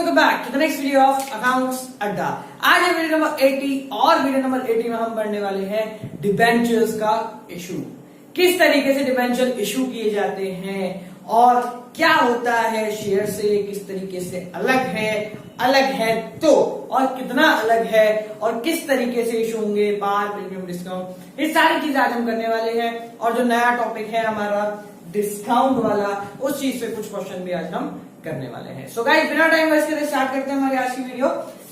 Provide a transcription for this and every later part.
Welcome back to the next video of accounts Adda. आज है video number 80 और video number 80 में हम पढ़ने वाले हैं डिबेंचर्स का इशू। किस तरीके से डिबेंचर इशू किए जाते हैं और क्या होता है शेयर से, किस तरीके से अलग है तो और कितना अलग है और किस तरीके से इशू होंगे, पार, प्रीमियम, डिस्काउंट, ये सारी चीजें आज हम करने वाले हैं। और जो नया टॉपिक है हमारा डिस्काउंट वाला, उस चीज पे कुछ क्वेश्चन भी आज हम करने वाले हैं। सो गाइस बिना टाइम वेस्ट करे स्टार्ट करते हैं हमारी आज की वीडियो।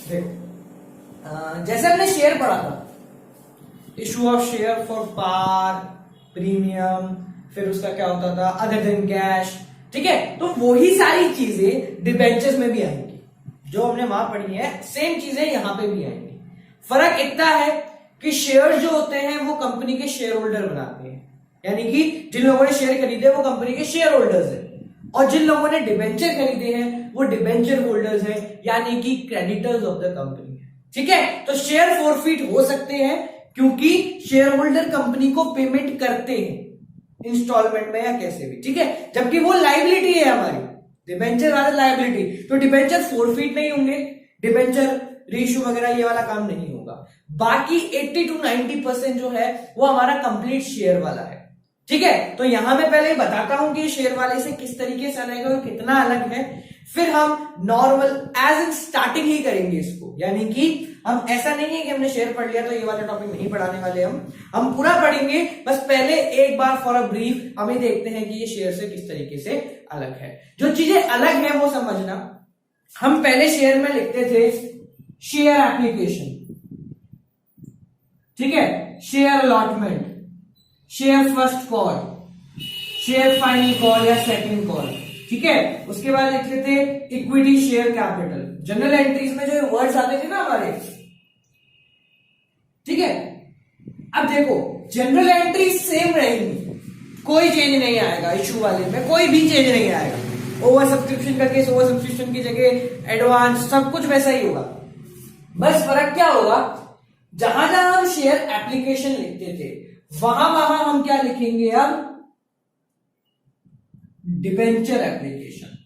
देखो जैसे हमने शेयर पढ़ा था, issue of share for par, premium, फिर उसका क्या होता था अदर देन कैश, ठीक है। तो वही सारी चीजें डिबेंचर्स में भी आएंगी, जो हमने वहां पढ़ी है सेम चीजें यहां पे भी आएंगी। फर्क इतना है कि शेयर जो होते हैं वो कंपनी के शेयर होल्डर बनाते हैं, यानी कि जिन लोगों ने शेयर खरीदे वो कंपनी के शेयर होल्डर्स हैं, और जिन लोगों ने डिबेंचर खरीदे हैं वो डिबेंचर होल्डर्स हैं, यानी कि क्रेडिटर्स ऑफ द कंपनी है, ठीक है। तो शेयर फोरफीट हो सकते हैं क्योंकि शेयर होल्डर कंपनी को पेमेंट करते हैं इंस्टॉलमेंट में या कैसे भी, ठीक है, जबकि वो लाइबिलिटी है हमारी, डिबेंचर वाला लाइबिलिटी। तो डिबेंचर फोरफीट नहीं होंगे, डिबेंचर रीइश्यू वगैरह ये वाला काम नहीं होगा। बाकी 80 to 90% जो है वो हमारा कंप्लीट शेयर वाला है, ठीक है। तो यहां मैं पहले बताता हूं कि शेयर वाले से किस तरीके से अलग है और कितना अलग है, फिर हम नॉर्मल एज इन स्टार्टिंग ही करेंगे इसको, यानी कि हम ऐसा नहीं है कि हमने शेयर पढ़ लिया तो ये वाला टॉपिक नहीं पढ़ाने वाले, हम पूरा पढ़ेंगे। बस पहले एक बार फॉर अ ब्रीफ हमें देखते हैं कि ये शेयर से किस तरीके से अलग है। जो चीजें अलग है वो समझना। हम पहले शेयर में लिखते थे शेयर एप्लीकेशन, ठीक है, share allotment, share first call, share final call या सेकंड कॉल, ठीक है। उसके बाद लिखते थे equity share capital. General entries में जो वर्ड्स आते थे ना हमारे, ठीक है। अब देखो जनरल एंट्री सेम रहेंगी, कोई चेंज नहीं आएगा, इशू वाले में कोई भी चेंज नहीं आएगा। ओवर सब्सक्रिप्शन का केस ओवर सब्सक्रिप्शन की जगह एडवांस, सब कुछ वैसा ही होगा। बस फर्क क्या होगा, जहां जहां हम शेयर एप्लीकेशन लिखते थे वहां हम क्या लिखेंगे, अब डिबेंचर एप्लीकेशन।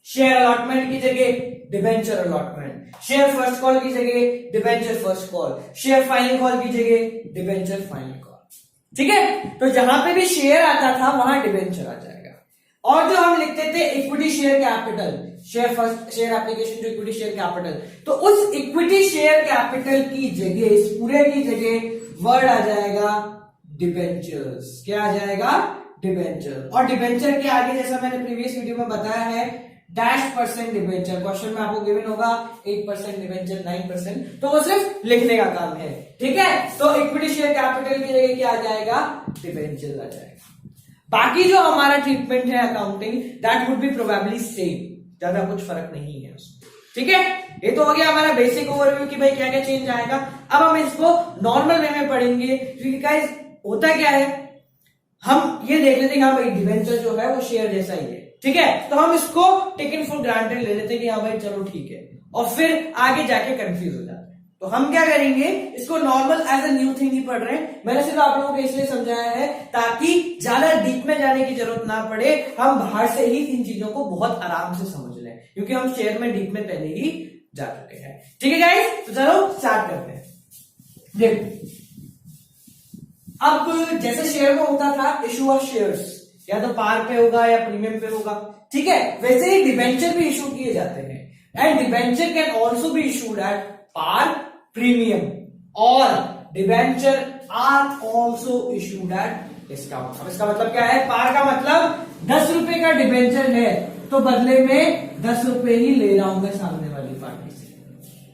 शेयर अलॉटमेंट की जगह debenture allotment, share first call की जगह debenture first call, share final call की जगह डिबेंचर फाइनल कॉल, ठीक है। तो जहां पे भी शेयर आता था वहां डिबेंचर आ जाएगा। और जो हम लिखते थे equity share capital, share first share application to equity share capital, तो उस इक्विटी शेयर कैपिटल की जगह, इस पूरे की जगह वर्ड आ जाएगा डिबेंचर्स। क्या आ जाएगा, डिबेंचर। और डिबेंचर के आगे जैसा मैंने प्रीवियस वीडियो में बताया है -% डिबेंचर, क्वेश्चन में आपको गिवन होगा 8% डिबेंचर, 9%, तो वो सिर्फ लिखने का काम है, ठीक है। तो इक्विटी शेयर कैपिटल की जगह क्या आ जाएगा, डिबेंचर आ जाएगा। बाकी जो हमारा ट्रीटमेंट है accounting, that would be probably same, ज्यादा कुछ फर्क नहीं है उसमें, ठीक है। ये तो हो गया हमारा बेसिक ओवरव्यू कि भाई क्या क्या चेंज आएगा। अब हम इसको नॉर्मल वे में पढ़ेंगे, क्योंकि गाइस होता क्या है, हम ये देख लेते हैं कि हाँ भाई डिबेंचर जो है वो शेयर जैसा ही है, ठीक है। तो हम इसको टेकन फॉर ग्रांटेड ले लेते हैं कि हाँ भाई चलो ठीक है, और फिर आगे जाके कंफ्यूज हो जाते हैं। तो हम क्या करेंगे, इसको normal as a new thing ही पढ़ रहे हैं। मैंने सिर्फ आप लोगों को इसलिए समझाया है ताकि ज्यादा डीप में जाने की जरूरत ना पड़े, हम बाहर से ही इन चीजों को बहुत आराम से समझ लें, क्योंकि हम शेयर में डीप में पहले ही जा चुके हैं, ठीक है गाइस। तो चलो स्टार्ट करते हैं। देखो अब जैसे शेयर में होता था इशू ऑफ शेयर्स, या तो पार पे होगा या प्रीमियम पे होगा, ठीक है, वैसे ही डिबेंचर भी इशू किए जाते हैं। And debenture can also be issued at par, premium, और debenture are also issued at discount. अब इसका मतलब क्या है, पार का मतलब 10 रुपए का डिबेंचर है तो बदले में 10 रुपए ही ले रहा हूं मैं सामने वाली पार्टी से,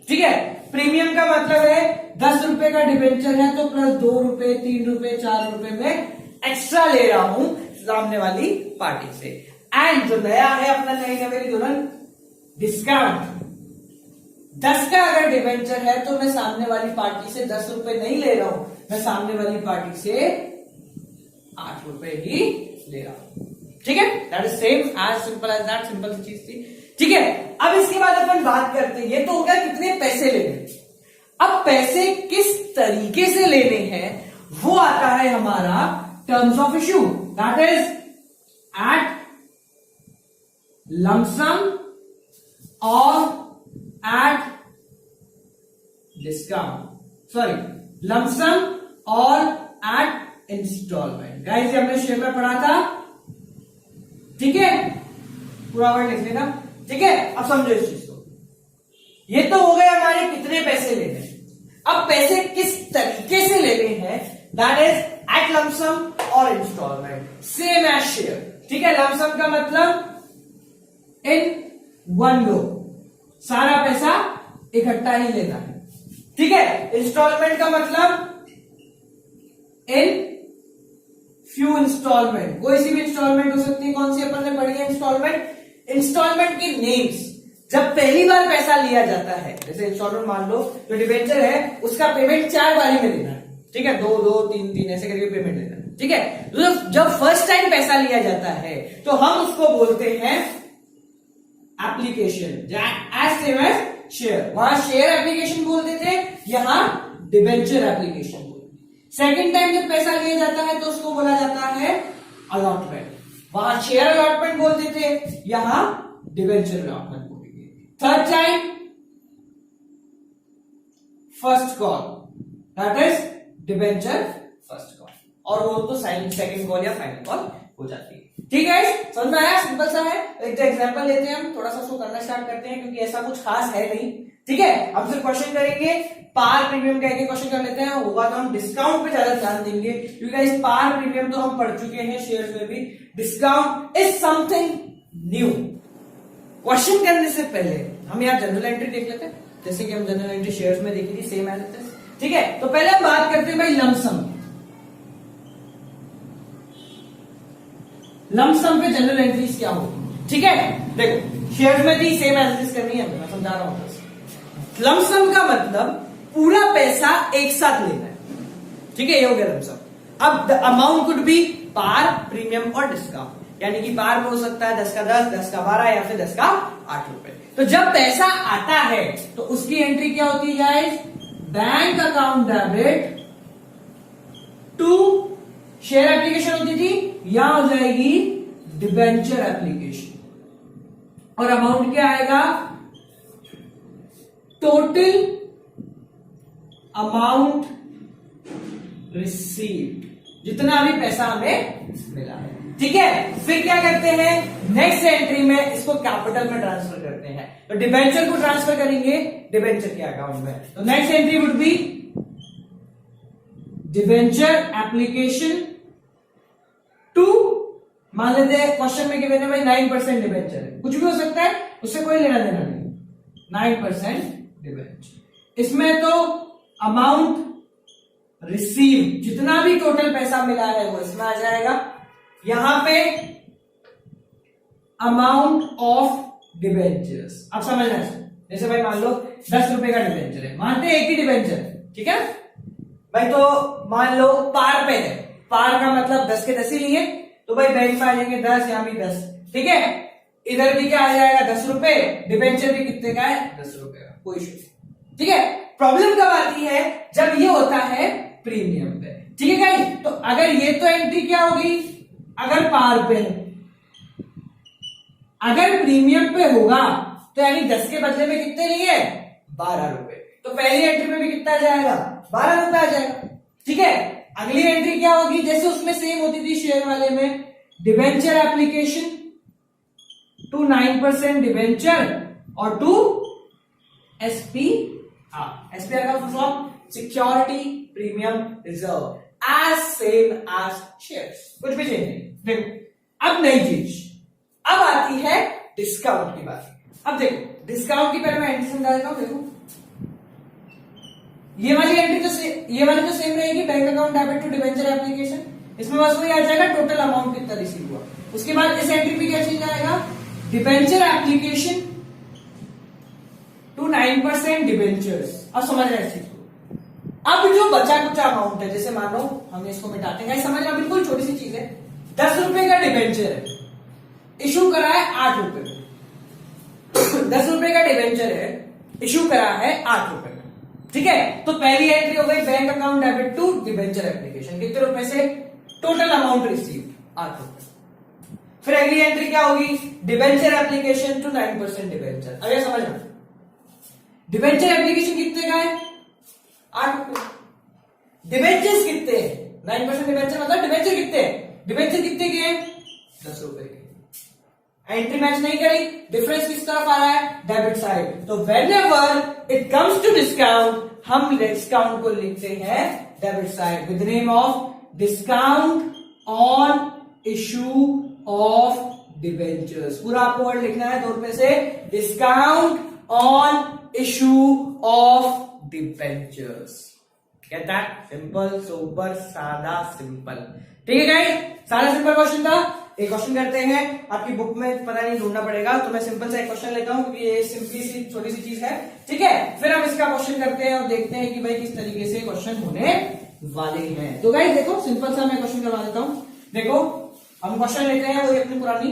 ठीक है। प्रीमियम का मतलब है 10 रुपए का डिबेंचर है तो प्लस 2 रुपए, 3 रुपए, 4 रुपए में एक्स्ट्रा ले रहा हूं सामने वाली पार्टी से। एंड जो नया है अपना नई नवेली दुल्हन, डिस्काउंट, 10 का अगर डिबेंचर है तो मैं सामने वाली पार्टी से 10 रुपए नहीं ले रहा हूं, मैं सामने वाली पार्टी से 8 रुपए ही ले रहा हूं, ठीक है। That is same, as simple as that, simple सी चीज थी, ठीक है। अब इसके बाद अपन बात करते हैं, ये तो हो गया कितने पैसे लेने। अब पैसे किस तरीके से लेने हैं वो आता है हमारा terms of issue, that is at lump sum और एट डिस्काउंट, सॉरी लमसम और एट इंस्टॉलमेंट। गाइस ये हमने शेयर में पढ़ा था, ठीक है, पूरा वर्ड लिख लेना, ठीक है। अब समझो इस चीज को, ये तो हो गए हमारे कितने पैसे लेने हैं। अब पैसे किस तरीके से लेने हैं, दैट इज एट लमसम और इंस्टॉलमेंट, सेम एज शेयर, ठीक है। लमसम का मतलब इन वन गो, सारा पैसा इकट्ठा ही लेना है, ठीक है। इंस्टॉलमेंट का मतलब इन फ्यू इंस्टॉलमेंट, कोई सी भी इंस्टॉलमेंट हो सकती है। कौन सी अपन ने पढ़ी है इंस्टॉलमेंट? इंस्टॉलमेंट की नेम्स, जब पहली बार पैसा लिया जाता है, जैसे इंस्टॉलमेंट मान लो जो डिबेंचर है उसका पेमेंट 4 बारी में लेना है, ठीक है, 2 2 3 3 ऐसे करके पेमेंट लेना है, ठीक है। तो जब फर्स्ट टाइम पैसा लिया जाता है तो हम उसको बोलते हैं application, as same as share. वहां शेयर एप्लीकेशन बोलते थे, यहां डिबेंचर एप्लीकेशन बोलते। सेकेंड टाइम जब पैसा लिया जाता है तो उसको बोला जाता है अलॉटमेंट, वहां शेयर अलॉटमेंट बोलते थे, यहां डिबेंचर अलॉटमेंट बोलेंगे। Third time first call, that is debenture first call, और वो तो सेकंड कॉल या फाइनल कॉल हो जाती है, ठीक है। समझ में आया? सिंपल सा है। एक एग्जांपल लेते हैं हम, थोड़ा सा उसको करना स्टार्ट करते हैं, क्योंकि ऐसा कुछ खास है नहीं, ठीक है। हम सिर्फ क्वेश्चन करेंगे, पार प्रीमियम का एक क्वेश्चन कर लेते हैं, होगा तो हम डिस्काउंट पे ज्यादा ध्यान देंगे, क्योंकि इस पार प्रीमियम तो हम पढ़ चुके हैं शेयर्स में भी, discount is something new. Question करने से पहले हम यहाँ जनरल एंट्री देख लेते हैं, जैसे कि हम जनरल एंट्री शेयर्स में देखी थी, सेम एज इट इज, ठीक है। तो पहले हम बात करते हैं भाई लमसम, लमसम पे जनरल एंट्रीज क्या होगी, ठीक है। देखो शेयर्स में थी, सेम एज इट इज करनी है, मैं समझा रहा हूं। लमसम का मतलब पूरा पैसा एक साथ लेना है, ठीक है, ये हो गया लमसम। अब the amount could be par, premium और डिस्काउंट, यानी कि पार में हो सकता है 10 का 10, 10 का 12 या फिर 10 का 8 रुपए। तो जब पैसा आता है तो उसकी एंट्री क्या होती है guys? Bank account debit to share application होती थी, यहां हो जाएगी डिबेंचर एप्लीकेशन, और अमाउंट क्या आएगा? टोटल अमाउंट रिसीव्ड, जितना भी पैसा हमें मिला है, ठीक है। फिर क्या करते हैं, नेक्स्ट एंट्री में इसको कैपिटल में ट्रांसफर करते हैं, तो डिबेंचर को ट्रांसफर करेंगे डिबेंचर के अकाउंट में। तो next entry would be debenture application to, मान लेते हैं क्वेश्चन में गिवन है भाई 9% डिबेंचर है, कुछ भी हो सकता है, उससे कोई लेना देना नहीं, 9% डिबेंचर। इसमें तो अमाउंट रिसीव, जितना भी टोटल पैसा मिला है वो इसमें आ जाएगा। यहां पे अमाउंट ऑफ डिबेंचर्स, अब समझना, जैसे भाई मान लो 10 रुपए का डिबेंचर है, मानते हैं एक ही डिबेंचर, ठीक है भाई। तो मान लो पार पे है, पार का मतलब 10 के 10 ही लिए, तो भाई बैंक में आ जाएंगे 10, यहां भी 10, ठीक है। इधर भी क्या आ जाएगा 10 रुपए, डिबेंचर भी कितने का है? 10 रुपए का, कोई इशू नहीं, ठीक है। प्रॉब्लम कब आती है? जब ये होता है प्रीमियम पे, ठीक है गाइस। तो अगर ये तो एंट्री क्या होगी, अगर पार पे है, अगर प्रीमियम पे होगा तो यानी 10 के बदले में कितने लिए? 12 रुपए, तो पहली एंट्री में भी कितना आ जाएगा? 12 रुपए आ जाएगा, ठीक है। अगली एंट्री क्या होगी, जैसे उसमें सेम होती थी शेयर वाले में, डिबेंचर एप्लीकेशन टू 9% डिबेंचर और टू SPR, SPR का full form security premium reserve, as same as shares, कुछ भी चेंज नहीं। देखो अब नई चीज, अब आती है डिस्काउंट की बात। अब देखो डिस्काउंट की पहले मैं एंट्री समझा देता हूं। देखो ये वाली एंट्री तो ये वाली तो सेम रहेगी, bank account debit to debenture application, इसमें बस वही आ जाएगा टोटल अमाउंट कितना रिसीव हुआ। उसके बाद इस एंट्री पे क्या चेंज आएगा? Debenture application to 9% debentures. अब समझ रहे हैं इस चीज को। अब जो बचा कुचा अमाउंट है, जैसे मान लो हमने इसको मिटाते हैं, समझना बिल्कुल छोटी सी चीज है, 10 रुपए का डिबेंचर है, इशू करा है 8 रुपए में, 10 रुपए का डिबेंचर है, इशू करा है 8 रुपए में, ठीक है। तो पहली एंट्री हो गई bank account debit to debenture application, कितने रुपए से? टोटल अमाउंट रिसीव 8 रुपए। फिर अगली एंट्री क्या होगी, डिबेंचर एप्लीकेशन टू 9% डिबेंचर। अब ये समझना, डिबेंचर एप्लीकेशन कितने का है, 8 रुपए। डिबेंचर्स कितने हैं, 9% डिबेंचर मतलब डिबेंचर कितने हैं, डिबेंचर कितने के हैं, 10 रुपए के। एंट्री मैच नहीं करी, डिफरेंस किस तरफ आ रहा है, डेबिट साइड। तो whenever it comes to discount, हम डिस्काउंट को लिखते हैं debit side with name of discount on issue of debentures. पूरा आपको वर्ड लिखना है 2 रुपए से, discount on issue of debentures. Get that, simple sober सादा सिंपल। ठीक है गाइस, सारा सिंपल क्वेश्चन था। एक क्वेश्चन करते हैं, आपकी बुक में पता नहीं ढूंढना पड़ेगा, तो मैं सिंपल सा एक क्वेश्चन लेता हूं क्योंकि ये सिंपली सी छोटी सी चीज है। ठीक है, फिर हम इसका क्वेश्चन करते हैं और देखते हैं कि भाई किस तरीके से क्वेश्चन होने वाले हैं। तो गाइस देखो, सिंपल सा मैं क्वेश्चन करवा देता हूं। देखो हम क्वेश्चन लेते हैं, वो अपनी पुरानी,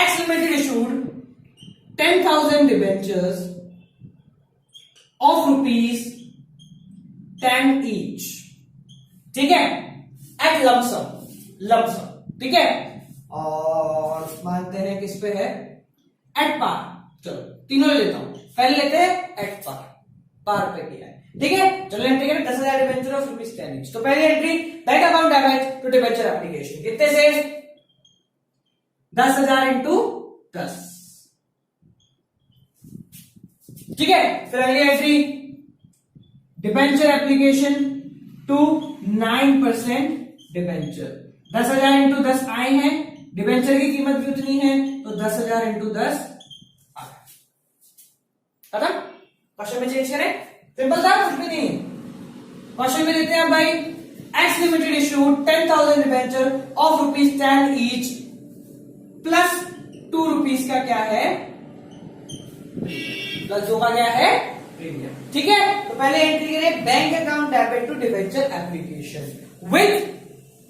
x limited issued 10,000 debentures of ₹10 each. ठीक है, एट लमसम। ठीक है, और मानते हैं किस पे है, एट पार। चलो तीनों ले लेता हूं, पहले लेते हैं एट पार पे किया है। ठीक है, चलो एंट्री करें 10,000 डिबेंचर ऑफ ₹10 ईच। तो पहली entry, bank account debit to debenture application, कितने से, 10,000 इंटू 10। ठीक है, फिर अगली entry, debenture application to 9% debenture, 10,000 into 10 आए हैं, डिबेंचर की कीमत भी उतनी है, तो 10,000 इंटू 10 खत्म। क्वेश्चन में चेंज करें, सिंपल था, कुछ भी नहीं। क्वेश्चन में देते हैं भाई, x limited issued 10,000 debenture of ₹10 each plus ₹2 का क्या है, प्लस 2 का क्या है, प्रीमियम। ठीक है, तो पहले एंट्री करें, bank account debit to debenture application with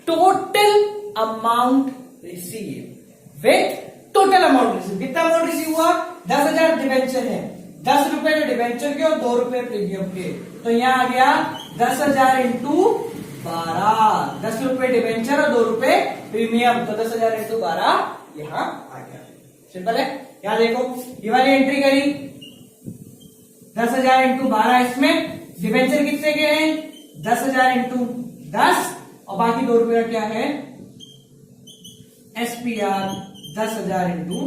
total amount receive, with total amount receive. कितना अमाउंट रिसीव हुआ, 10,000 डिबेंचर है, 10 रुपए के डिबेंचर के और 2 रुपए प्रीमियम के, तो यहां आ गया 10,000 इंटू 12, 10 रुपए डिबेंचर और 2 रुपए प्रीमियम, तो 10,000 इंटू 12 यहां आ गया। सिंपल है। यहां देखो, ये वाली एंट्री करी, 10,000 इंटू 12, इसमें डिबेंचर कितने के हैं, 10,000 इंटू 10, और बाकी 2 रुपए का क्या है, SPR 10,000 इंटू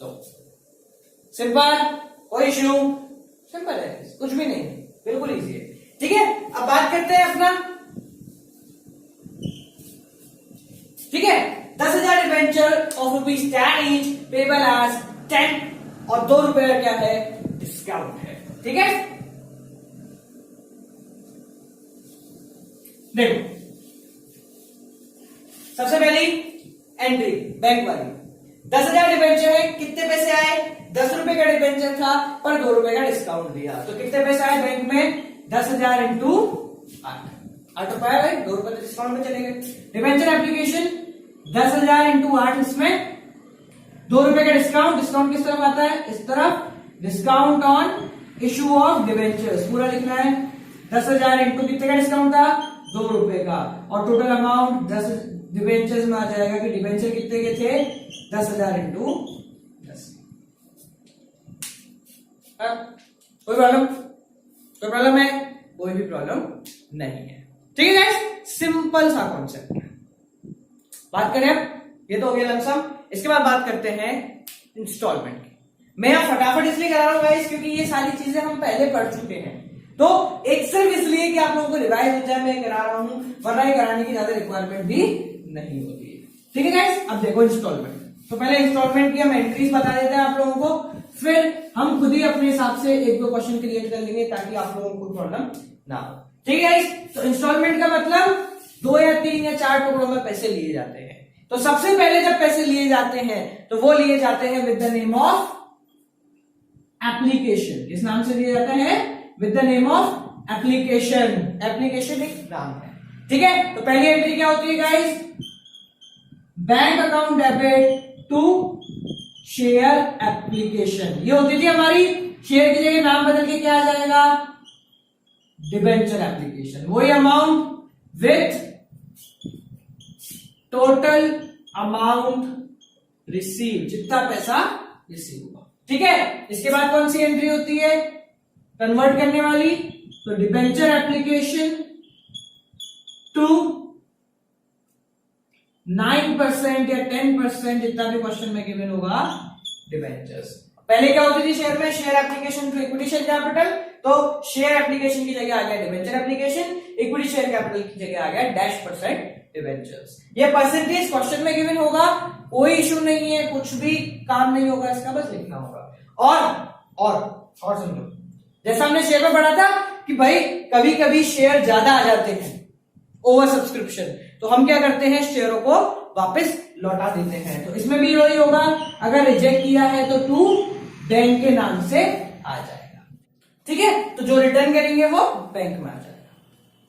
2। सिंपल, कोई इश्यू, सिंपल है, कुछ भी नहीं, बिल्कुल इजी है। ठीक है, अब बात करते हैं अपना। ठीक है, 10,000 debenture of ₹10 each payable as 10, और 2 रुपए का क्या है, डिस्काउंट है। ठीक है, देखो सबसे पहली एंट्री बैंक वाली, 10,000 डिबेंचर है, कितने पैसे आए, 10 रुपए का डिबेंचर था पर 2 रुपए का डिस्काउंट दिया, तो कितने पैसे आए बैंक में, 10,000 इंटू 8 रुपए भाई, 2 रुपए तो डिस्काउंट में चले गए। डिबेंचर एप्लीकेशन 10,000 इंटू 8, इसमें 2 रुपए का डिस्काउंट, डिस्काउंट किस तरफ आता है, इस तरफ, discount on issue of debentures पूरा लिखना है, 10,000 इंटू कितने का डिस्काउंट था, 2 रुपए का, और टोटल अमाउंट 10 डिबेंचर्स में आ जाएगा कि डिबेंचर कितने के थे, 10,000 इंटू 10। कोई प्रॉब्लम है, कोई भी प्रॉब्लम नहीं है। ठीक है गाइस, सिंपल सा कॉन्सेप्ट है। बात करें अब, ये तो हो गया लमसम, इसके बाद बात करते हैं इंस्टॉलमेंट की। मैं अब फटाफट इसलिए करा रहा हूं गाइस क्योंकि ये सारी चीजें हम पहले पढ़ चुके हैं, तो एक सिर्फ इसलिए कि आप लोगों को रिवाइज हो जाए मैं करा रहा हूं, वरना ये कराने की ज्यादा रिक्वायरमेंट भी नहीं होती है। ठीक है गाइस, अब देखो इंस्टॉलमेंट। तो पहले इंस्टॉलमेंट की हम एंट्रीज बता देते हैं आप लोगों को, फिर हम खुद ही अपने हिसाब से 1-2 क्वेश्चन क्रिएट कर लेंगे ताकि आप लोगों को प्रॉब्लम ना हो। ठीक है गाइस, तो इंस्टॉलमेंट का मतलब 2 या 3 या 4 टुकड़ों में पैसे लिए जाते हैं। तो सबसे पहले जब पैसे लिए जाते हैं तो वो लिए जाते हैं with the name of application. किस नाम से लिए जाते हैं, with the name of application. Application एक नाम है। ठीक है, तो पहली एंट्री क्या होती है guys, bank account debit to share application, ये होती थी हमारी, शेयर की जगह नाम बदल के क्या आ जाएगा, डिबेंचर एप्लीकेशन। वही amount with total amount receive, जितना पैसा रिसीव हुआ। ठीक है, इसके बाद कौन सी एंट्री होती है कन्वर्ट करने वाली, तो डिबेंचर एप्लीकेशन टू 9% या 10% जितना भी क्वेश्चन में गिवन होगा डिबेंचर्स। पहले क्या होती थी शेयर में, share application to equity share capital, तो शेयर एप्लीकेशन की जगह आ गया debenture application, equity share capital की जगह आ गया -% डिबेंचर्स। ये परसेंटेज क्वेश्चन में गिवन होगा, कोई इशू नहीं है, कुछ भी काम नहीं होगा इसका, बस लिखना होगा। और समझो, जैसा हमने शेयर में पढ़ा था कि भाई कभी कभी शेयर ज्यादा आ जाते हैं, ओवर सब्सक्रिप्शन, तो हम क्या करते हैं शेयरों को वापस लौटा देते हैं। तो इसमें भी वही होगा, अगर रिजेक्ट किया है तो टू बैंक के नाम से आ जाएगा। ठीक है, तो जो रिटर्न करेंगे वो बैंक में आ जाएगा।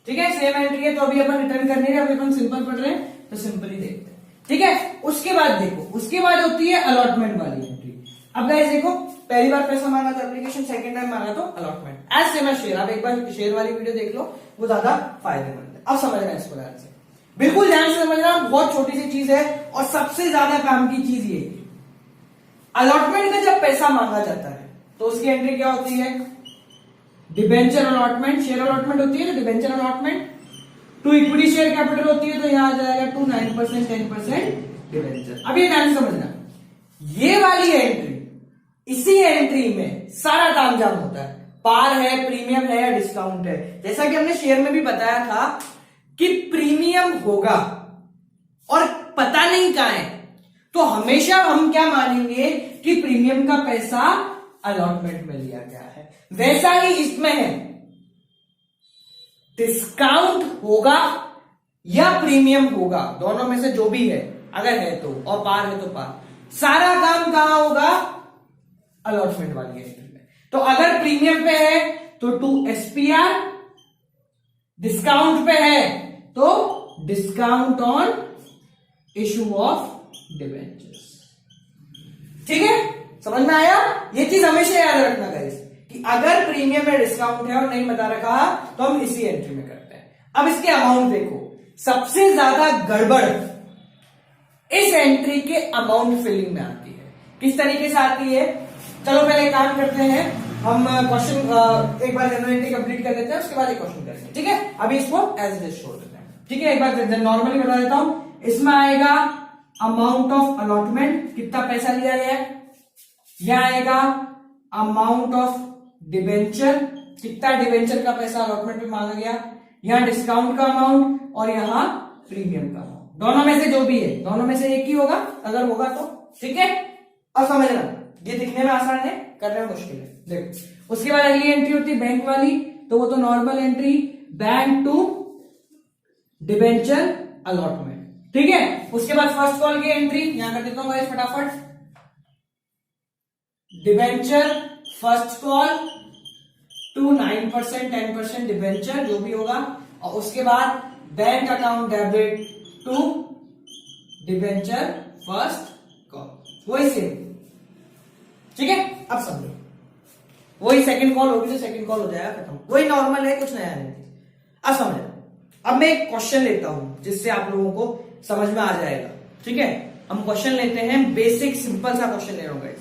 ठीक है, सेम एंट्री है, तो अभी अपन रिटर्न करने के, अभी अपन सिंपल पढ़ रहे हैं तो सिंपल ही देखते हैं। ठीक है, उसके बाद देखो, उसके बाद होती है अलॉटमेंट वाली एंट्री। अब गाइस देखो, पहली बार पैसा मांगा तो एप्लीकेशन, सेकंड टाइम मांगा तो allotment, as same as share. आप एक बार शेयर वाली वीडियो देख लो, वो ज्यादा फायदेमंद है। अब समझना इसको ध्यान से, बिल्कुल ध्यान से समझना, बहुत छोटी सी चीज है और सबसे ज्यादा काम की चीज ये। अलॉटमेंट का जब पैसा मांगा जाता है तो उसकी एंट्री क्या होती है, डिबेंचर अलॉटमेंट, शेयर अलॉटमेंट होती है, debenture allotment to equity share capital होती है, तो यहां आ जाएगा टू 9% 10% डिबेंचर। अब ये ध्यान समझना, ये वाली एंट्री, इसी एंट्री में सारा काम जाम होता है, पार है, प्रीमियम है या डिस्काउंट है। जैसा कि हमने शेयर में भी बताया था कि प्रीमियम होगा और पता नहीं कहां है, तो हमेशा हम क्या मानेंगे कि प्रीमियम का पैसा अलॉटमेंट में लिया गया है। वैसा ही इसमें है, डिस्काउंट होगा या प्रीमियम होगा, दोनों में से जो भी है, अगर है तो, और पार है तो पार, सारा काम कहां होगा, अलॉटमेंट वाली एंट्री में। तो अगर प्रीमियम पे है तो टू एसपीआर, डिस्काउंट पे है तो discount on issue of debentures. ठीक है, समझ में आया? ये चीज हमेशा याद रखना गाइस कि अगर प्रीमियम में डिस्काउंट है और नहीं बता रखा तो हम इसी एंट्री में करते हैं। अब इसके अमाउंट देखो, सबसे ज्यादा गड़बड़ इस एंट्री के अमाउंट फिलिंग में आती है। किस तरीके से आती है, चलो पहले काम करते हैं, हम क्वेश्चन एक बार जनरल एंट्री कंप्लीट कर लेते हैं, उसके बाद एक क्वेश्चन करेंगे। ठीक है, अभी इसको एज इट इज छोड़ देते हैं। ठीक है, एक बार नॉर्मली बता देता हूं, इसमें आएगा अमाउंट ऑफ अलॉटमेंट, कितना पैसा लिया गया है, यहां आएगा अमाउंट ऑफ डिबेंचर, कितना डिबेंचर का पैसा अलॉटमेंट में मांगा गया, यहां डिस्काउंट का अमाउंट और यहां प्रीमियम का अमाउंट, दोनों में से जो भी है, दोनों में से एक ही होगा अगर होगा तो। ठीक है, अब समझना, ये दिखने में आसान है, करने में मुश्किल है। देखो, उसके बाद अगली एंट्री होती है बैंक वाली, तो वो तो normal entry, bank to debenture allotment. ठीक है, उसके बाद फर्स्ट कॉल की एंट्री यहां कर देता हूं गाइस फटाफट, debenture first call to 9% 10% debenture जो भी होगा, और उसके बाद bank account debit to debenture first call, वही सेम। ठीक है, अब समझो, वही सेकंड कॉल होगी तो सेकंड कॉल हो जाएगा, खत्म, वही नॉर्मल है, कुछ नया नहीं। अब समझो, अब मैं एक क्वेश्चन लेता हूं जिससे आप लोगों को समझ में आ जाएगा। ठीक है, हम क्वेश्चन लेते हैं, बेसिक सिंपल सा क्वेश्चन ले रहा हूं गाइस,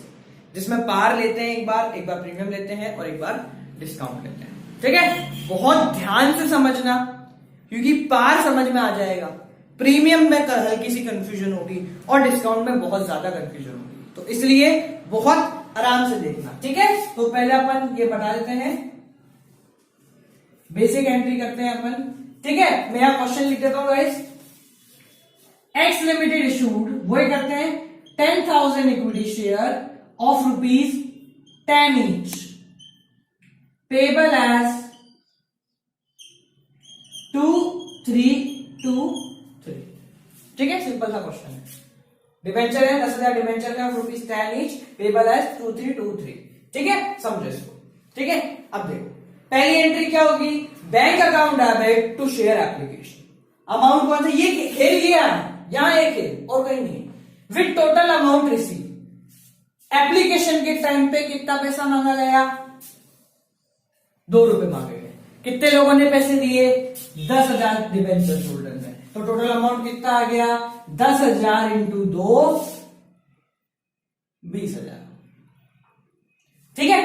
जिसमें पार लेते हैं, एक बार प्रीमियम लेते हैं और एक बार डिस्काउंट लेते हैं। ठीक है, बहुत ध्यान से समझना, क्योंकि पार समझ में आ जाएगा, प्रीमियम में हल्की सी कंफ्यूजन होगी और डिस्काउंट में बहुत ज्यादा कंफ्यूजन होगी, तो इसलिए बहुत आराम से देखना। ठीक है, तो पहले अपन ये बता देते हैं, बेसिक एंट्री करते हैं अपन। ठीक है, मैं यहां क्वेश्चन लिख देता हूं गाइस, एक्स लिमिटेड इशूड, वही करते हैं 10,000 equity share of ₹10 each, payable as 2,323। ठीक है, सिंपल सा क्वेश्चन है, डिबेंचर है 10,000 डिबेंचर का ₹10 each, पेबल एज 2,323। ठीक है, समझो इसको। ठीक है, अब देखो पहली एंट्री क्या होगी, bank account debit to share application, amount कौन सा, ये खेल गया है, यहां एक है और कहीं नहीं, with total amount receive, application के टाइम पे कितना पैसा मांगा गया, ₹2 मांगे गए, कितने लोगों ने पैसे दिए, 10,000 डिबेंचर होल्डर में, तो टोटल अमाउंट कितना आ गया 10,000 इंटू 2 20,000। ठीक है,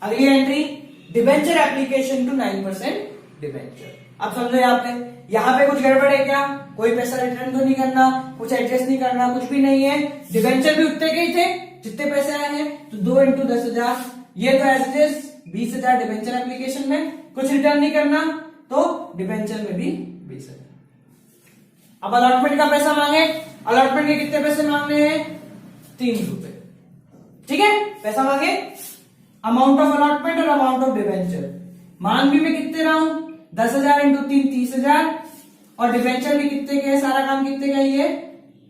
अगली entry debenture application to 9% debenture. अब समझो यहां पे कुछ गड़बड़ है क्या? कोई पैसा रिटर्न तो नहीं करना, कुछ एडजस्ट नहीं करना, कुछ भी नहीं है। डिबेंचर भी उतने के ही थे जितने पैसे आए हैं, तो 2 इंटू 10,000, ये तो as it is 20,000 debenture application में, कुछ रिटर्न नहीं करना तो डिबेंचर में भी 20,000। अब अलॉटमेंट का पैसा मांगे, अलॉटमेंट के कितने पैसे मांगने हैं 3 रुपए। ठीक है, पैसा मांगे अमाउंट ऑफ अलॉटमेंट और अमाउंट ऑफ डिबेंचर। मांग भी मैं कितने रहा हूं 10,000 इंटू 3 30,000, और डिबेंचर भी कितने के, सारा काम कितने का ही है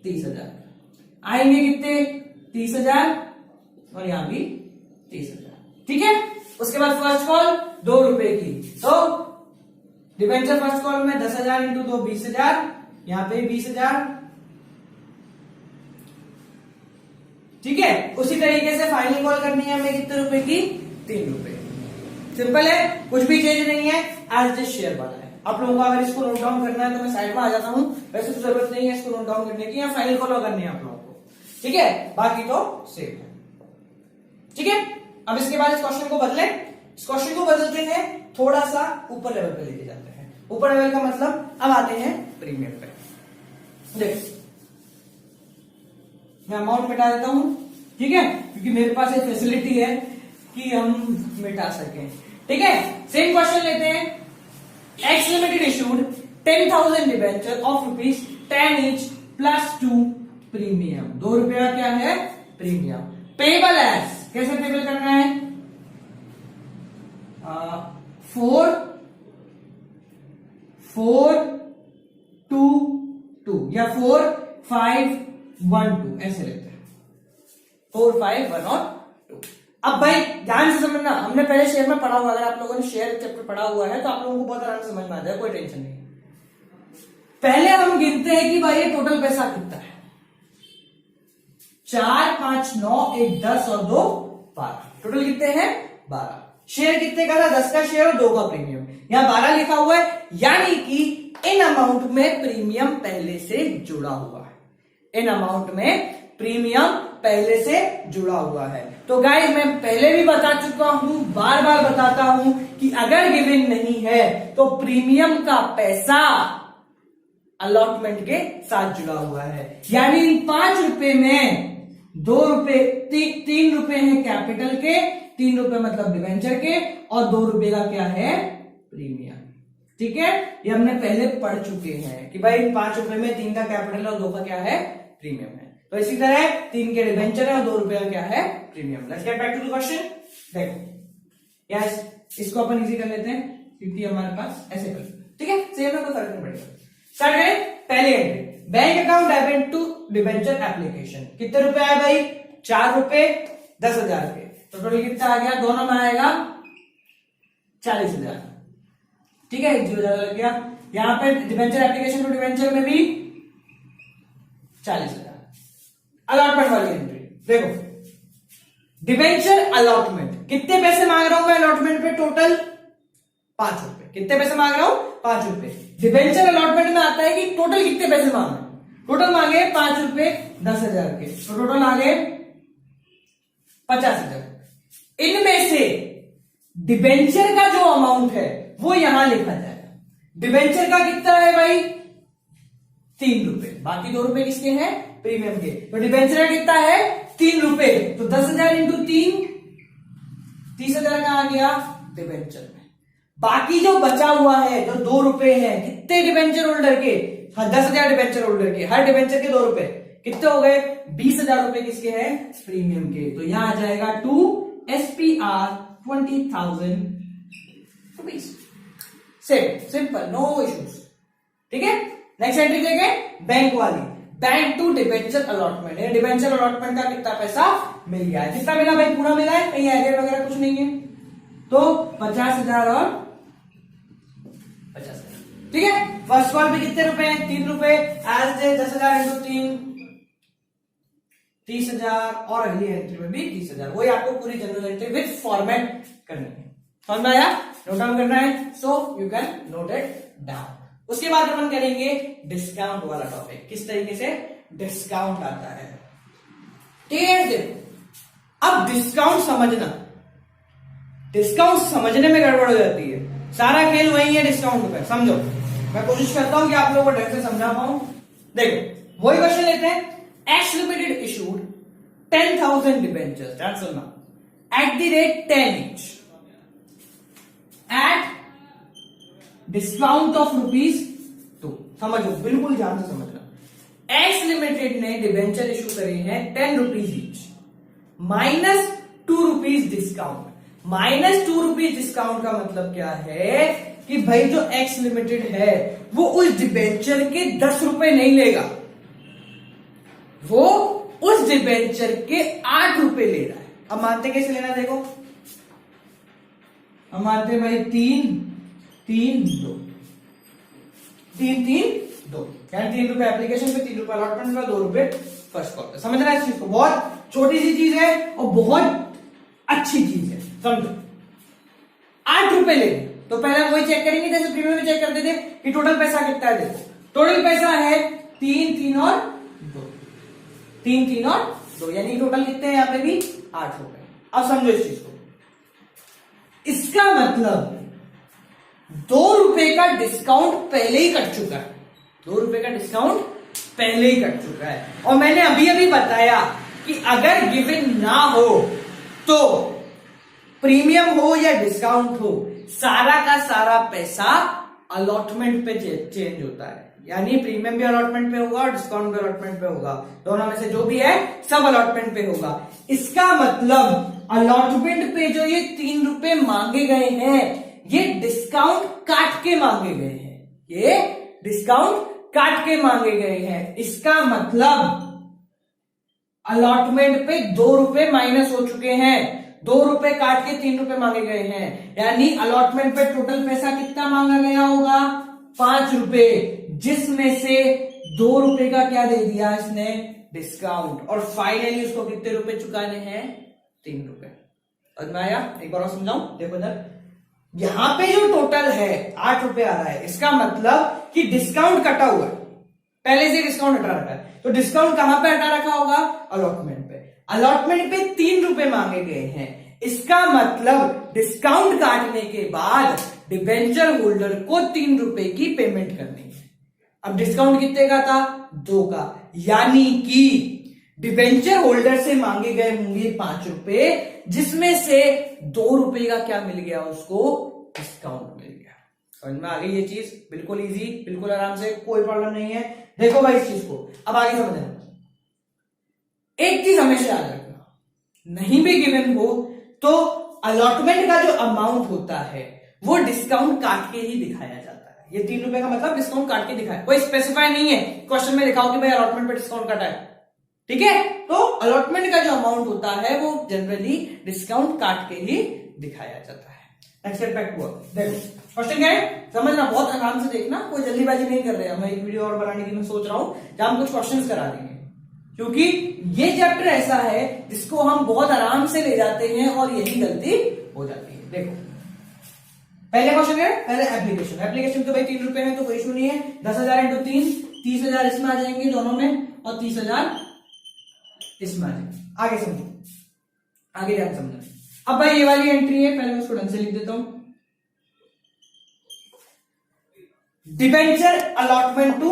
30,000। आएंगे कितने 30,000 और यहां भी 30,000। ठीक है, उसके बाद फर्स्ट कॉल 2 रुपए की, तो डिबेंचर फर्स्ट कॉल में 10,000 इंटू 2 20,000, यहां पे 20,000। ठीक है, उसी तरीके से फाइनल कॉल करनी है हमें कितने रुपए की 3 रुपए। सिंपल है, कुछ भी चेंज नहीं है, एज इट शेयर वाला है। आप लोगों को अगर इसको नोट डाउन करना है तो मैं साइड में आ जाता हूं, वैसे तो जरूरत नहीं है इसको नोट डाउन करने की, या फाइनल कॉल करनी है आप लोगों को। ठीक है, बाकी तो सेम है। ठीक है, अब इसके बाद इस क्वेश्चन को बदले, इस क्वेश्चन को बदलते हैं, थोड़ा सा ऊपर लेवल पे लेके जाते हैं। ऊपर लेवल का मतलब अब आते हैं प्रीमियम पे। देखो मैं अमाउंट मिटा देता हूं, ठीक है, क्योंकि मेरे पास एक फैसिलिटी है कि हम मिटा सकें। ठीक है, सेम क्वेश्चन लेते हैं। X limited issued 10,000 debenture of ₹10 each plus 2 premium. 2 रुपये का क्या है प्रीमियम। पेबल एज, कैसे पेबल करना है 4-4-2-2 या 4-5-1-2 ऐसे लेते हैं, 4-5-1-2। अब भाई ध्यान से समझना, हमने पहले शेयर में पढ़ा हुआ, अगर आप लोगों ने शेयर चैप्टर पढ़ा हुआ है तो आप लोगों को बहुत आराम से समझ में आ जाए, कोई टेंशन नहीं। पहले हम गिनते हैं कि भाई ये टोटल पैसा कितना है। 4, 5, 9, 1 10 और 2 12, टोटल कितने हैं 12। शेयर कितने का था 10 का शेयर और 2 का प्रीमियम, यहां 12 लिखा हुआ है, यानी कि इन अमाउंट में प्रीमियम पहले से जुड़ा हुआ है। इन अमाउंट में प्रीमियम पहले से जुड़ा हुआ है। तो गाइस मैं पहले भी बता चुका हूं, बार बार बताता हूं कि अगर गिवन नहीं है तो प्रीमियम का पैसा अलॉटमेंट के साथ जुड़ा हुआ है। यानी इन 5 रुपए में 2 रुपए 3 रुपए हैं कैपिटल के, 3 रुपए मतलब डिवेंचर के, और 2 रुपए का क्या है प्रीमियम। ठीक है, ये हमने पहले पढ़ चुके हैं कि भाई 5 रुपए में 3 का कैपिटल और 2 का क्या है प्रीमियम है। तो इसी तरह 3 के डिवेंचर है और 2 रुपए का क्या है premium. Let's get back to the question. देखो यस, इसको अपन इजी कर लेते हैं क्योंकि हमारे पास ऐसे कर, ठीक है, सेम है, कोई फर्क नहीं पड़ेगा। स्टार्ट करें। पहले entry bank account debit to debenture application. कितने रुपए आए भाई 4 रुपए 10,000 के, तो टोटल कितना आ गया, दोनों में आएगा 40,000। ठीक है, 0,000 लग गया। यहां पे डिवेंचर एप्लीकेशन टू डिवेंचर में भी 40,000। अलॉटमेंट वाली एंट्री देखो, डिवेंचर अलॉटमेंट कितने पैसे मांग रहा हूं मैं अलॉटमेंट पे, टोटल 5 रुपए। कितने पैसे मांग रहा हूं 5 रुपए। डिवेंचर अलॉटमेंट में आता है कि टोटल कितने पैसे मांगे, टोटल मांगे 5 रुपए 10,000 के, तो टोटल आ गए 50,000। इनमें से डिवेंचर का जो अमाउंट है वो यहां लिखा जाएगा। डिवेंचर का कितना है भाई 3 रुपए, बाकी 2 रुपए किसके हैं प्रीमियम के। तो डिवेंचर का कितना है 3 रुपए, तो 10,000 इंटू 3 30,000 का आ गया डिवेंचर में। बाकी जो बचा हुआ है जो 2 रुपए है, कितने डिवेंचर होल्डर के 10,000 डिवेंचर होल्डर के, हर डिवेंचर के 2 रुपए, कितने हो गए 20,000 रुपए किसके हैं प्रीमियम के। तो यहां आ जाएगा 2 SPR 20,000 rupees. Simple, no issues. ठीक है, नेक्स्ट एंट्री देखें बैंक वाली, bank to debenture allotment. Debenture allotment का कितना पैसा मिल गया है, कितना मिला भाई पूरा मिला है, कहीं एरियर वगैरह कुछ नहीं है, तो 50,000 और 50,000। ठीक है, फर्स्ट कॉल पे कितने रुपए हैं 3 रुपए, एज दे 10,000 इंटू 3 30,000, और अगली एंट्री में भी 30,000। वही आपको पूरी जनरल एंट्री विद फॉर्मेट करनी है। समझ में आया, नोट डाउन करना है, so you can note it down. उसके बाद अपन करेंगे डिस्काउंट वाला टॉपिक, किस तरीके से डिस्काउंट आता है। ठीक है, देखो अब डिस्काउंट समझना, डिस्काउंट समझने में गड़बड़ हो जाती है, सारा खेल वही है डिस्काउंट पे, समझो। मैं कोशिश करता हूं कि आप लोगों को ढंग से समझा पाऊं। देखो वही क्वेश्चन लेते हैं, एक्स लिमिटेड इशूड 10,000 डिबेंचर्स, ध्यान सुनना, at the rate 10 each at discount of ₹2। समझो, बिल्कुल ध्यान से समझना। एक्स लिमिटेड ने डिबेंचर इशू करे हैं 10 rupees each, minus ₹2 discount. Minus ₹2 discount का मतलब क्या है कि भाई जो एक्स लिमिटेड है वो उस डिबेंचर के 10 रुपए नहीं लेगा, वो उस डिबेंचर के 8 रुपए ले रहा है। अब मानते कैसे लेना, देखो हम मानते भाई 3-3-2 3-3-2, यानी 3 रुपए एप्लीकेशन पे, 3 रुपए अलॉटमेंट पे, 2 रुपए फर्स्ट कॉल पे। समझ रहा है इस चीज को, बहुत छोटी सी चीज है और बहुत अच्छी चीज है, समझो। 8 रुपए ले, तो पहले हम वही चेक करेंगे जैसे प्रीमियम में चेक करते थे कि टोटल पैसा कितना है। देखो टोटल पैसा है 3 और 2, यानी टोटल कितने हैं यहाँ पे भी 8 रुपए। अब समझो इस चीज को, इसका मतलब 2 रुपए का डिस्काउंट पहले ही कट चुका है, 2 रुपए का डिस्काउंट पहले ही कट चुका है। और मैंने अभी अभी बताया कि अगर गिवन ना हो तो प्रीमियम हो या डिस्काउंट हो, सारा का सारा पैसा अलॉटमेंट पे चेंज होता है, यानी प्रीमियम भी अलॉटमेंट पे होगा और डिस्काउंट भी अलॉटमेंट पे होगा, दोनों में से जो भी है सब अलॉटमेंट पे होगा। इसका मतलब अलॉटमेंट पे जो ये 3 रुपए मांगे गए हैं ये डिस्काउंट काट के मांगे गए हैं, ये डिस्काउंट काट के मांगे गए हैं। इसका मतलब अलॉटमेंट पे 2 रुपए माइनस हो चुके हैं, 2 रुपए काट के 3 रुपए मांगे गए हैं, यानी अलॉटमेंट पे टोटल पैसा कितना मांगा गया होगा 5 रुपए, जिसमें से 2 रुपए का क्या दे दिया इसने डिस्काउंट, और फाइनली उसको कितने रुपए चुकाने हैं 3 रुपए। समझ में आया? एक बार और समझाऊं, देखो इधर यहां पे जो टोटल है 8 रुपए आ रहा है, इसका मतलब कि डिस्काउंट कटा हुआ है, पहले से डिस्काउंट हटा रखा है, तो डिस्काउंट कहां पे हटा रखा होगा अलॉटमेंट पे। अलॉटमेंट पे 3 रुपए मांगे गए हैं, इसका मतलब डिस्काउंट काटने के बाद डिबेंचर होल्डर को 3 रुपए की पेमेंट करनी है। अब डिस्काउंट कितने का था 2 का, यानी कि डिबेंचर होल्डर से मांगे गए होंगे 5 रुपए, जिसमें से 2 रुपए का क्या मिल गया उसको डिस्काउंट मिल गया। समझ में आ गई ये चीज? बिल्कुल इजी, बिल्कुल आराम से, कोई प्रॉब्लम नहीं है। देखो भाई इस चीज को अब आगे समझना, एक चीज हमेशा याद रखना, नहीं भी गिवन हो तो अलॉटमेंट का जो अमाउंट होता है वो डिस्काउंट काट के ही दिखाया जाता है। ये 3 रुपए का मतलब डिस्काउंट काट के दिखाया, कोई स्पेसिफाई नहीं है क्वेश्चन में दिखाओ कि भाई अलॉटमेंट पे डिस्काउंट काटा है, ठीक है? तो अलॉटमेंट का जो अमाउंट होता है वो जनरली डिस्काउंट काट के ही दिखाया जाता है। Next step back to work. देखो क्वेश्चन क्या है, समझना, बहुत आराम से देखना, कोई जल्दीबाजी नहीं कर रहे हैं। मैं एक वीडियो और बनाने की मैं सोच रहा हूं जहां हम कुछ क्वेश्चंस करा देंगे, क्योंकि ये चैप्टर ऐसा है जिसको हम बहुत आराम से ले जाते हैं और यही गलती हो जाती है। देखो पहले क्वेश्चन है, पहले एप्लीकेशन। एप्लीकेशन तो भाई 3 रुपए है तो कोई इशू नहीं है, 10,000 इंटू 3, 30,000 इसमें आ जाएंगे दोनों में, और 30,000 इसमें आ जाएंगे। आगे समझो, आगे ध्यान समझना। अब भाई ये वाली एंट्री है, पहले मैं उसको ढंग से लिख देता हूं, डिबेंचर अलॉटमेंट टू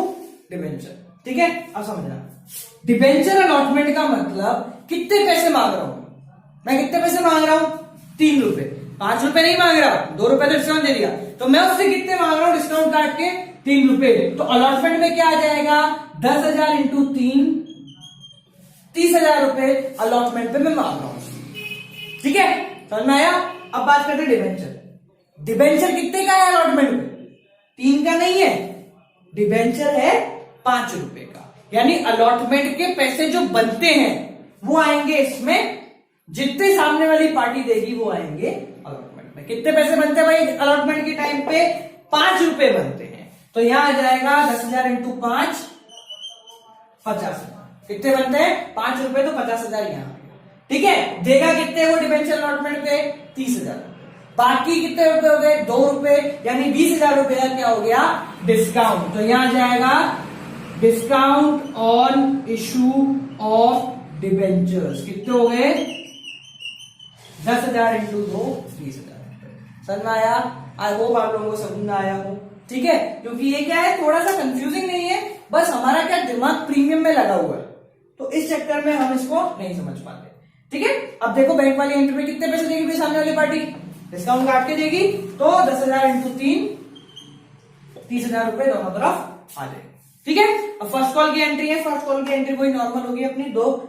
डिबेंचर, ठीक है? अब समझना, डिबेंचर अलॉटमेंट का मतलब कितने पैसे मांग रहा हूं मैं, कितने पैसे मांग रहा हूं 3 रुपए, 5 रुपए नहीं मांग रहा हूं, 2 रुपए तो डिस्काउंट दे दिया, तो मैं उससे कितने मांग रहा हूं डिस्काउंट काट के 3 रुपए। तो अलॉटमेंट में क्या आ जाएगा 10,000 इंटू 3, 30,000 रुपए अलॉटमेंट पे मैं मांग रहा हूं, ठीक है? समझ में आया? अब बात करते हैं डिबेंचर। डिबेंचर कितने का है अलॉटमेंट में, 3 का नहीं है, डिबेंचर है 5 रुपए का, यानी अलॉटमेंट के पैसे जो बनते हैं वो आएंगे इसमें, जितने सामने वाली पार्टी देगी वो आएंगे अलॉटमेंट में। कितने पैसे बनते हैं भाई अलॉटमेंट के टाइम पे 5 रुपए बनते हैं, तो यहां आ जाएगा 10,000 इंटू 5, 50,000। कितने बनते हैं 5 रुपए, तो 50,000 यहां, ठीक है? देगा कितने वो डिबेंचर अलॉटमेंट पे 30,000। बाकी कितने रुपए हो गए? 2 रुपए, यानी 20,000 रुपए का क्या हो गया? डिस्काउंट। तो यहां जाएगा discount on issue of debentures. कितने हो गए? 10,000 इंटू 2 20,000 रुपए। समझ में आया? आई होप आप लोगों को समझ में आया हो। ठीक है, क्योंकि ये क्या है, थोड़ा सा कंफ्यूजिंग नहीं है, बस हमारा क्या दिमाग प्रीमियम में लगा हुआ है, तो इस चक्कर में हम इसको नहीं समझ पाते। ठीक है, अब देखो बैंक वाली एंट्री में कितने पैसे देगी सामने वाली पार्टी? डिस्काउंट काट के देगी, तो 10,000 इंटू 3 30,000 रुपए दोनों तरफ आ जाएगी। ठीक है, अब फर्स्ट कॉल की एंट्री है, फर्स्ट कॉल की एंट्री वही नॉर्मल होगी अपनी,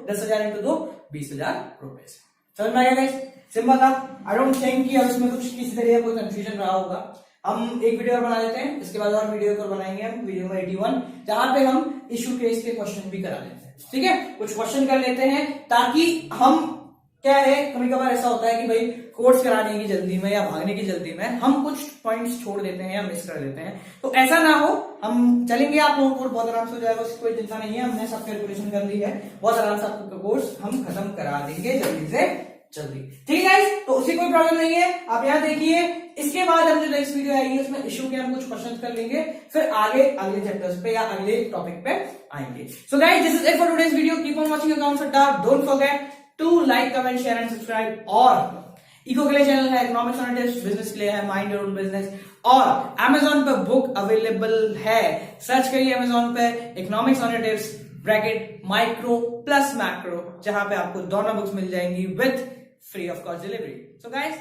10,000 इंटू 2 20,000 रुपए से। समझ में आ गया गाइस? सिंपल था। आई डोंट थिंक कि अब इसमें कुछ किसी तरह का कोई कंफ्यूजन रहा होगा। हम एक वीडियो और बना लेते हैं, इसके बाद और वीडियो और बनाएंगे हम, वीडियो नंबर 81, जहां पे हम इशू केस के क्वेश्चन भी करा लेते हैं। ठीक है, कुछ क्वेश्चन कर लेते हैं, ताकि हम क्या है, कभी कभार ऐसा होता है कि भाई कोर्स कराने की जल्दी में या भागने की जल्दी में हम कुछ पॉइंट्स छोड़ देते हैं या मिस कर देते हैं, तो ऐसा ना हो। हम चलेंगे, आप लोगों को बहुत आराम से हो जाएगा, उसकी कोई चिंता नहीं है, हमने सब कैलकुलेशन कर ली है, बहुत आराम से आपका कोर्स हम खत्म करा देंगे जल्दी से जल्दी। ठीक है गाइस, तो उसकी कोई प्रॉब्लम नहीं है। आप यहाँ देखिए, इसके बाद हम जो नेक्स्ट वीडियो आएगी उसमें इशू के हम कुछ क्वेश्चन कर लेंगे, फिर आगे अगले चैप्टर्स पे या अगले टॉपिक पे आएंगे। So guys, this is it for today's video. Keep on watching accounts Adda. Don't forget to like, comment, share and subscribe. और इको के लिए चैनल है, इकोनॉमिक्स ऑन टिप्स, बिजनेस के लिए है माइंड योर ओन बिजनेस, और Amazon पे बुक अवेलेबल है। सर्च करिए Amazon पे economics on tips bracket micro plus macro, जहां पे आपको दोनों बुक्स मिल जाएंगी with free of cost delivery. So guys,